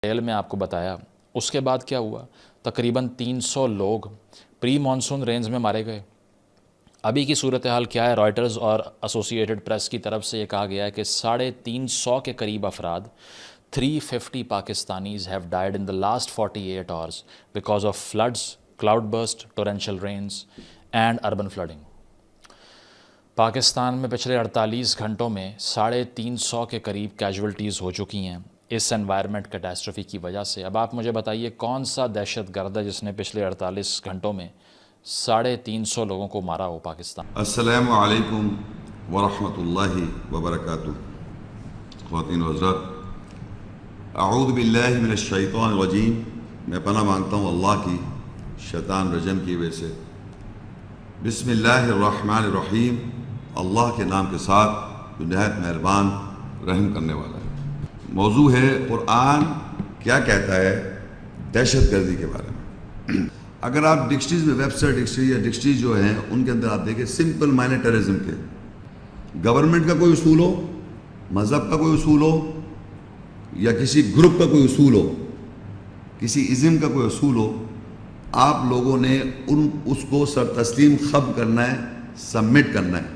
Detail میں آپ کو بتایا. اس کے بعد کیا ہوا؟ تقریباً 300 لوگ پری مانسون رینز میں مارے گئے. ابھی کی صورتحال کیا ہے؟ رائٹرز اور ایسوسی ایٹڈ پریس کی طرف سے یہ کہا گیا ہے کہ 350 کے قریب افراد 350 Pakistanis have died in the last 48 hours because of floods, cloud burst, torrential rains and urban flooding. Pakistan میں پچھلے 48 گھنٹوں میں 350 کے قریب کیجولٹیز ہو چکی ہیں اس انوائرمنٹ کیٹاسٹرفی کی وجہ سے. اب آپ مجھے بتائیے کون سا دہشت گرد ہے جس نے پچھلے 48 گھنٹوں میں 350 لوگوں کو مارا ہو پاکستان؟ السلام علیکم ورحمۃ اللہ وبرکاتہ. خواتین و حضرات، اعوذ باللہ من الشیطان الرجیم. میں پناہ مانگتا ہوں اللہ کی شیطان رجم کی وجہ سے. بسم اللہ الرحمن الرحیم. اللہ کے نام کے ساتھ جو نہایت مہربان رحم کرنے والا ہے. موضوع ہے قرآن کیا کہتا ہے دہشت گردی کے بارے میں. اگر آپ ڈکشنریز میں ویب سائٹ ڈکشنری یا ڈکشنری جو ہیں ان کے اندر آپ دیکھیں سمپل مائنر ٹیررزم کے گورنمنٹ کا کوئی اصول ہو، مذہب کا کوئی اصول ہو، یا کسی گروپ کا کوئی اصول ہو، کسی ازم کا کوئی اصول ہو، آپ لوگوں نے اس کو سر تسلیم خم کرنا ہے، سبمٹ کرنا ہے.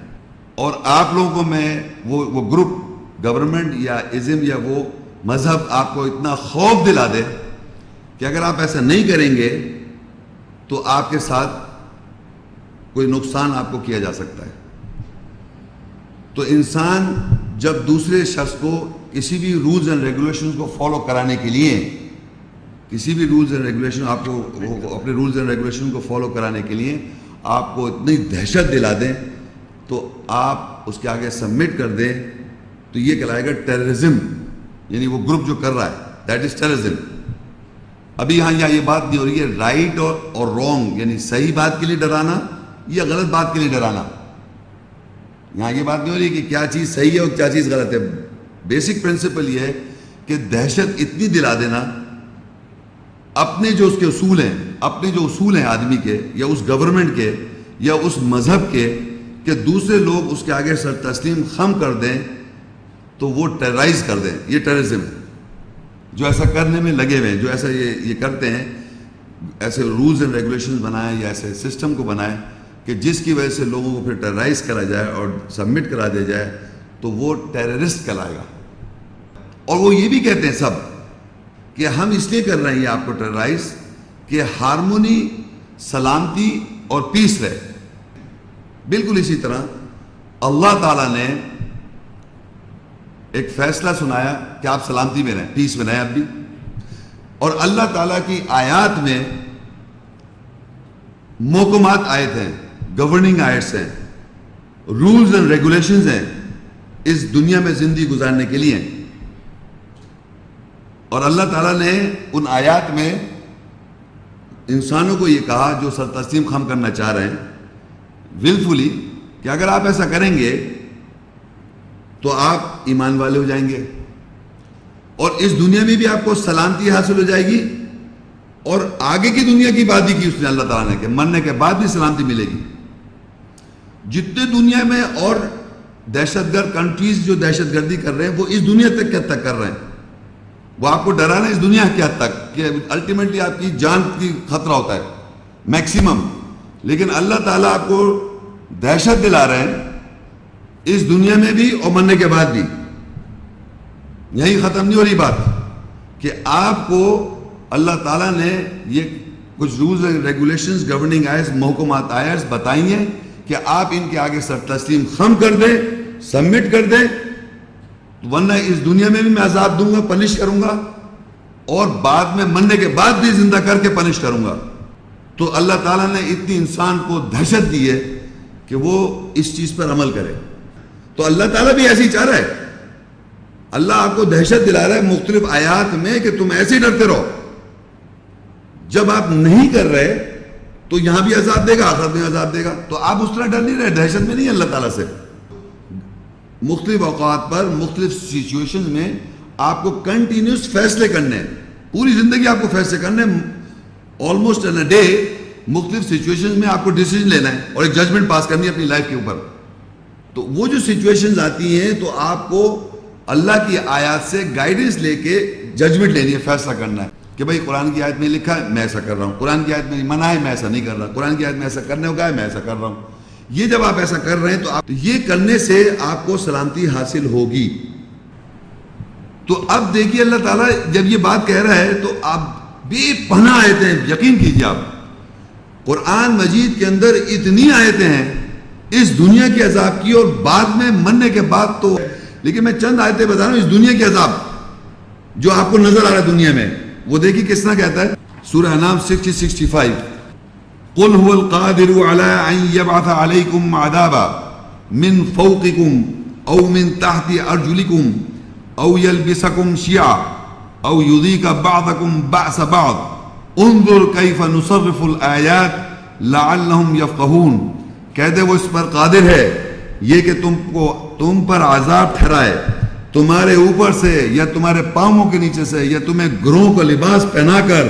اور آپ لوگوں کو میں وہ گروپ، گورنمنٹ یا ازم یا وہ مذہب آپ کو اتنا خوف دلا دے کہ اگر آپ ایسا نہیں کریں گے تو آپ کے ساتھ کوئی نقصان آپ کو کیا جا سکتا ہے. تو انسان جب دوسرے شخص کو کسی بھی رولز اینڈ ریگولیشنز کو فالو کرانے کے لیے، کسی بھی رولز اینڈ ریگولیشن آپ کو اپنے رولز اینڈ ریگولیشن کو فالو کرانے کے لیے آپ کو اتنی دہشت دلا دیں تو آپ اس کے آگے سبمٹ کر دیں تو یہ کہلائے گا ٹیررزم. یعنی وہ گروپ جو کر رہا ہے دیٹ از ٹیررزم. ابھی یہاں یہ بات نہیں ہو رہی ہے رائٹ اور رانگ، یعنی صحیح بات کے لیے ڈرانا یا غلط بات کے لیے ڈرانا. یہاں یہ بات نہیں ہو رہی کہ کیا چیز صحیح ہے اور کیا چیز غلط ہے. بیسک پرنسپل یہ ہے کہ دہشت اتنی دلا دینا اپنے جو اس کے اصول ہیں، اپنے جو اصول ہیں آدمی کے یا اس گورنمنٹ کے یا اس مذہب کے، کہ دوسرے لوگ اس کے آگے سر تسلیم خم کر دیں تو وہ ٹیررائز کر دیں. یہ ٹیررزم ہے. جو ایسا کرنے میں لگے ہوئے ہیں، جو ایسا یہ کرتے ہیں، ایسے رولز اینڈ ریگولیشنز بنائیں یا ایسے سسٹم کو بنائیں کہ جس کی وجہ سے لوگوں کو پھر ٹیررائز کرا جائے اور سبمٹ کرا دیا جائے تو وہ ٹیررسٹ کہلائے گا. اور وہ یہ بھی کہتے ہیں سب کہ ہم اس لیے کر رہے ہیں آپ کو ٹیررائز کہ ہارمونی، سلامتی اور پیس رہے. بالکل اسی طرح اللہ تعالیٰ نے ایک فیصلہ سنایا کہ آپ سلامتی میں رہیں، پیس میں رہیں اب بھی. اور اللہ تعالیٰ کی آیات میں محکمات آیت ہیں، گورننگ آیتس ہیں، رولز اینڈ ریگولیشنز ہیں اس دنیا میں زندگی گزارنے کے لیے. اور اللہ تعالیٰ نے ان آیات میں انسانوں کو یہ کہا جو سر تسلیم خم کرنا چاہ رہے ہیں ولفلی کہ اگر آپ ایسا کریں گے تو آپ ایمان والے ہو جائیں گے اور اس دنیا میں بھی آپ کو سلامتی حاصل ہو جائے گی. اور آگے کی دنیا کی بات بھی کی اس نے اللہ تعالیٰ نے کہ مرنے کے بعد بھی سلامتی ملے گی. جتنے دنیا میں اور دہشت گرد کنٹریز جو دہشت گردی کر رہے ہیں وہ اس دنیا تک کے حد تک کر رہے ہیں. وہ آپ کو ڈرانا ہے اس دنیا کے حد تک کہ الٹیمیٹلی آپ کی جان کی خطرہ ہوتا ہے میکسیمم. لیکن اللہ تعالیٰ آپ کو دہشت دلا رہے ہیں اس دنیا میں بھی اور مرنے کے بعد بھی. یہی ختم نہیں ہو رہی بات کہ آپ کو اللہ تعالیٰ نے یہ کچھ رولز اینڈ ریگولیشنز، گورننگ آئٹس، محکمات آئٹس بتائی ہیں کہ آپ ان کے آگے سر تسلیم خم کر دیں، سبمٹ کر دیں، ورنہ اس دنیا میں بھی میں عذاب دوں گا، پنش کروں گا، اور بعد میں مرنے کے بعد بھی زندہ کر کے پنش کروں گا. تو اللہ تعالیٰ نے اتنی انسان کو دہشت دی ہے کہ وہ اس چیز پر عمل کرے. تو اللہ تعالیٰ بھی ایسے ہی چاہ رہا ہے. اللہ آپ کو دہشت دلا رہا ہے مختلف آیات میں کہ تم ایسے ہی ڈرتے رہو. جب آپ نہیں کر رہے تو یہاں بھی عذاب دے گا، آخرت میں عذاب دے گا. تو آپ اس طرح ڈر نہیں رہے، دہشت میں نہیں اللہ تعالیٰ سے. مختلف اوقات پر مختلف سچویشن میں آپ کو کنٹینیوس فیصلے کرنے ہیں. پوری زندگی آپ کو فیصلے کرنے ہیں. آلموسٹ ان اے ڈے مختلف سچویشنز میں آپ کو ڈیسیجن لینا ہے اور ایک ججمنٹ پاس کرنی ہے اپنی لائف کے اوپر. تو وہ جو سچویشنز آتی ہیں تو آپ کو اللہ کی آیات سے گائیڈنس لے کے ججمنٹ لینی ہے، فیصلہ کرنا ہے کہ بھائی قرآن کی آیت میں لکھا ہے میں ایسا کر رہا ہوں، قرآن کی آیت میں منع ہے میں ایسا نہیں کر رہا، قرآن کی آیت میں ایسا کرنے کو کہا ہے میں ایسا کر رہا ہوں۔ یہ جب آپ ایسا کر رہے ہیں تو آپ یہ کرنے سے آپ کو سلامتی حاصل ہوگی۔ تو اب دیکھیے اللہ تعالیٰ جب یہ بات کہہ رہا ہے تو آپ بے پناہ آیتیں ہیں، یقین کیجیے آپ قرآن مجید کے اندر اتنی آیتیں ہیں اس دنیا کے عذاب کی، اور بعد میں مرنے کے بعد تو، لیکن میں چند آیتیں بتا رہا ہوں اس دنیا کے عذاب جو آپ کو نظر آ رہا ہے دنیا میں، وہ دیکھیے کس طرح کہتا ہے سورہ انعام 60-65 قل هو القادر على ان يبعث عليكم عذابا من فوقكم او من تحت ارجلكم او يلبسكم شيعا او يذيق بعضكم بأس بعض انظر كيف نصرف الآيات لعلهم يفقهون۔ کہتے وہ اس پر قادر ہے یہ کہ تم پر عذاب ٹھہرائے تمہارے اوپر سے یا تمہارے پاؤں کے نیچے سے، یا تمہیں گروہ کا لباس پہنا کر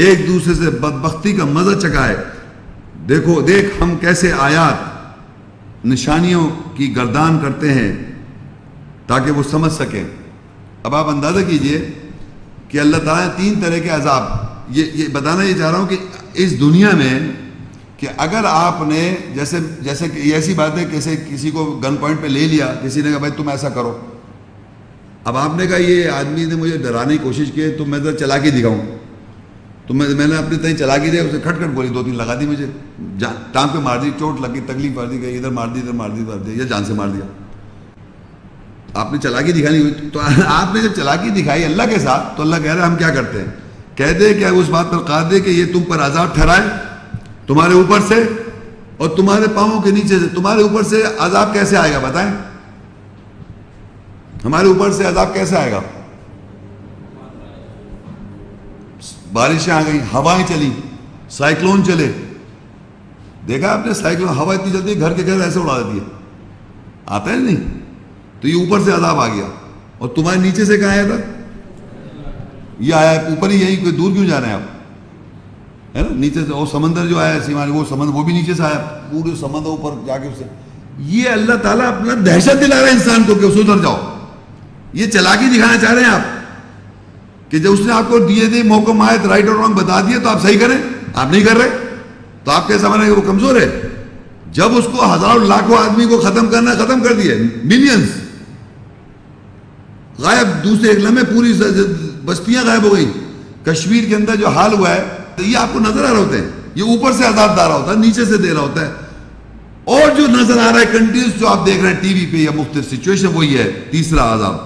ایک دوسرے سے بدبختی کا مزہ چکائے۔ دیکھ ہم کیسے آیات نشانیوں کی گردان کرتے ہیں تاکہ وہ سمجھ سکیں۔ اب آپ اندازہ کیجئے کہ اللہ تعالیٰ نے 3 طرح کے عذاب، یہ بتانا یہ چاہ رہا ہوں کہ اس دنیا میں کہ اگر آپ نے جیسے کہ ایسی بات ہے کہ کسی کو گن پوائنٹ پہ لے لیا، کسی نے کہا بھائی تم ایسا کرو، اب آپ نے کہا یہ آدمی نے مجھے ڈرانے کی کوشش کی تو میں ذرا چلا کے دکھاؤں، تو میں نے اپنے تئیں چلا کے دیا، اسے کھٹ کھٹ گولی 2-3 لگا دی، مجھے ٹانگ پہ مار دی، چوٹ لگی، تکلیف مار دی گئی، ادھر مار دی ادھر مار دی یا جان سے مار دیا۔ آپ نے چلا کے دکھانی ہوئی تو آپ نے جب چلا کے دکھائی اللہ کے ساتھ تو اللہ کہہ رہا ہے ہم کیا کرتے ہیں، کہتے ہیں کہ اس بات پر قادر کہ یہ تم پر عذاب ٹھہرائے تمہارے اوپر سے اور تمہارے پاؤں کے نیچے سے۔ تمہارے اوپر سے عذاب کیسے آئے گا بتائیں، ہمارے اوپر سے عذاب کیسے آئے گا؟ بارشیں آ گئیں، ہوائیں چلی، سائیکلون چلے، دیکھا آپ نے سائیکلون، ہوا اتنی چلتی ہے گھر کے گھر ایسے اڑا دیتی ہے، آتا ہے نہیں؟ تو یہ اوپر سے عذاب آ گیا، اور تمہارے نیچے سے کہاں آیا تھا؟ یہ آیا اوپر ہی، یہی کوئی دور کیوں جا رہے ہیں آپ؟ ہے نا نیچے سے، اور سمندر جو آیا سیمانی وہ سمندر وہ بھی نیچے سے آیا، پورے سمندر اوپر جا کے اسے، یہ اللہ تعالیٰ اپنا دہشت دلا رہا ہے انسان کو کہ سدھر جاؤ۔ یہ چلا کے دکھانا چاہ رہے ہیں آپ کہ جب اس نے آپ کو دیے محکم آیت رائٹ اور رانگ بتا دیے تو آپ صحیح کریں، آپ نہیں کر رہے تو آپ کیسا بنے گا؟ وہ کمزور ہے۔ جب اس کو ہزاروں لاکھوں آدمی کو ختم کرنا ختم کر دیے، ملینز غائب، دوسرے ایک لمحے پوری بستیاں غائب ہو گئی۔ کشمیر کے اندر جو حال ہوا ہے یہ آپ کو نظر آ رہے ہوتے ہیں، یہ اوپر سے عذاب دے رہا ہوتا ہے، نیچے سے دے رہا ہوتا ہے، اور جو نظر آ رہا ہے کنٹینیوس جو آپ دیکھ رہے ہیں ٹی وی پہ یا مختلف سچویشن، وہی ہے تیسرا عذاب،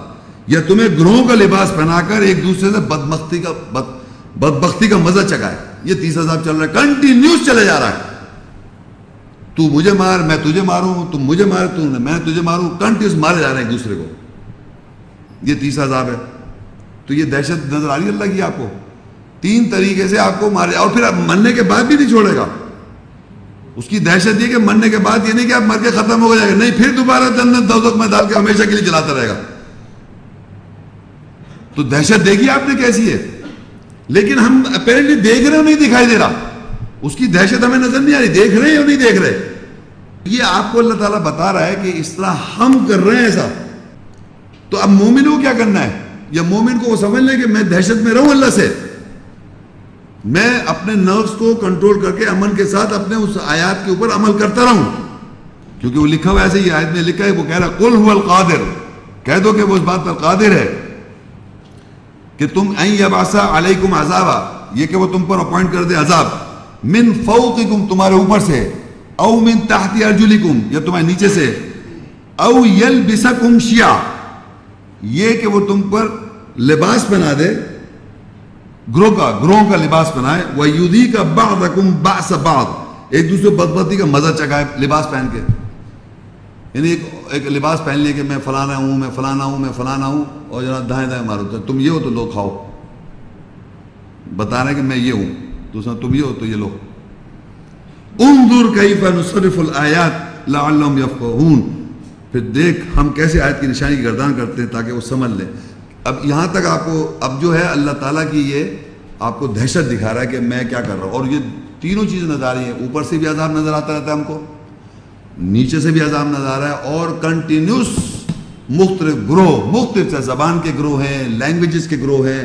یا تمہیں گروہوں کا لباس پہنا کر ایک دوسرے سے بدبختی کا مزہ چکائے۔ یہ تیسرا عذاب چل رہا ہے، کنٹینیوس چلے جا رہا ہے، تو مجھے مار میں تجھے ماروں، تم مجھے مار میں تجھے ماروں، کنٹینیوس مارے جا رہے ہیں ایک دوسرے کو، یہ تیسرا عذاب ہے۔ تو یہ دہشت نظر آ رہی ہے اللہ کی آپ کو، 3 طریقے سے آپ کو مارے، اور پھر آپ مرنے کے بعد بھی نہیں چھوڑے گا۔ اس کی دہشت یہ کہ مرنے کے بعد یہ نہیں کہ آپ مر کے ختم ہو جائے گا، نہیں، پھر دوبارہ جنت دوزخ میں ڈال کے ہمیشہ کے لیے جلاتا رہے گا۔ تو دہشت دیکھی آپ نے کیسی ہے، لیکن ہم اپیرنٹلی دیکھ رہے ہو نہیں دکھائی دے رہا، اس کی دہشت ہمیں نظر نہیں آ رہی، دیکھ رہے ہیں یا نہیں دیکھ رہے؟ یہ آپ کو اللہ تعالیٰ بتا رہا ہے کہ اس طرح ہم کر رہے ہیں ایسا۔ تو اب مومن کو کیا کرنا ہے؟ یا مومن کو وہ سمجھ لیں کہ میں دہشت میں رہوں اللہ سے، میں اپنے نفس کو کنٹرول کر کے امن کے ساتھ اپنے اس آیات کے اوپر عمل کرتا رہوں، کیونکہ وہ لکھا ہوا ایسے، یہ آیت میں لکھا ہے، وہ کہہ رہا قل هو القادر، کہہ دو کہ وہ اس بات پر قادر ہے کہ تم ان یبعث علیکم عذابا، یہ کہ وہ تم پر اپوائنٹ کر دے عذاب، من فوقکم تمہارے اوپر سے، او من تحت ارجلکم یا تمہارے نیچے سے، او یلبسکم شیعا، یہ کہ وہ تم پر لباس بنا دے، گروہ کا لباس بنائے، وَيُذِيقَ بَعْضَكُمْ بَأْسَ بَعْض، ایک دوسرے بدبختی کا مزہ چکھائے لباس پہن کے، یعنی ایک لباس پہن لے کہ میں فلانا ہوں میں فلانا ہوں میں فلانا ہوں، اور جناب دائیں دائیں مارو، تم یہ ہو تو لو کھاؤ، بتا رہے کہ میں یہ ہوں، دوسرا تم یہ ہو تو یہ لو۔ انظر کیف نصرف الآیات لعلہم یفقہون، پھر دیکھ ہم کیسے آیت کی نشانی کی گردان کرتے ہیں تاکہ وہ سمجھ لیں۔ اب یہاں تک آپ کو اب جو ہے اللہ تعالیٰ کی یہ آپ کو دہشت دکھا رہا ہے کہ میں کیا کر رہا ہوں، اور یہ تینوں چیزیں نظر آ رہی ہیں، اوپر سے بھی عذاب نظر آتا رہتا ہے ہم کو، نیچے سے بھی عذاب نظر آ رہا ہے، اور کنٹینیوس مختلف گروہ، مختلف زبان کے گروہ ہیں، لینگویجز کے گروہ ہیں،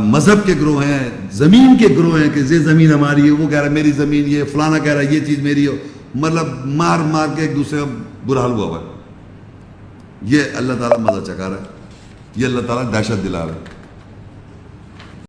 مذہب کے گروہ ہیں، زمین کے گروہ ہیں کہ یہ زمین ہماری ہے، وہ کہہ رہا ہے میری زمین یہ، فلانا کہہ رہا ہے یہ چیز میری ہو، مطلب مار مار کے ایک دوسرے کا برا حال ہوا ہوا ہے. یہ اللہ تعالیٰ مزہ چکھا رہا ہے، یہ اللہ تعالیٰ دہشت دلا رہا ہے.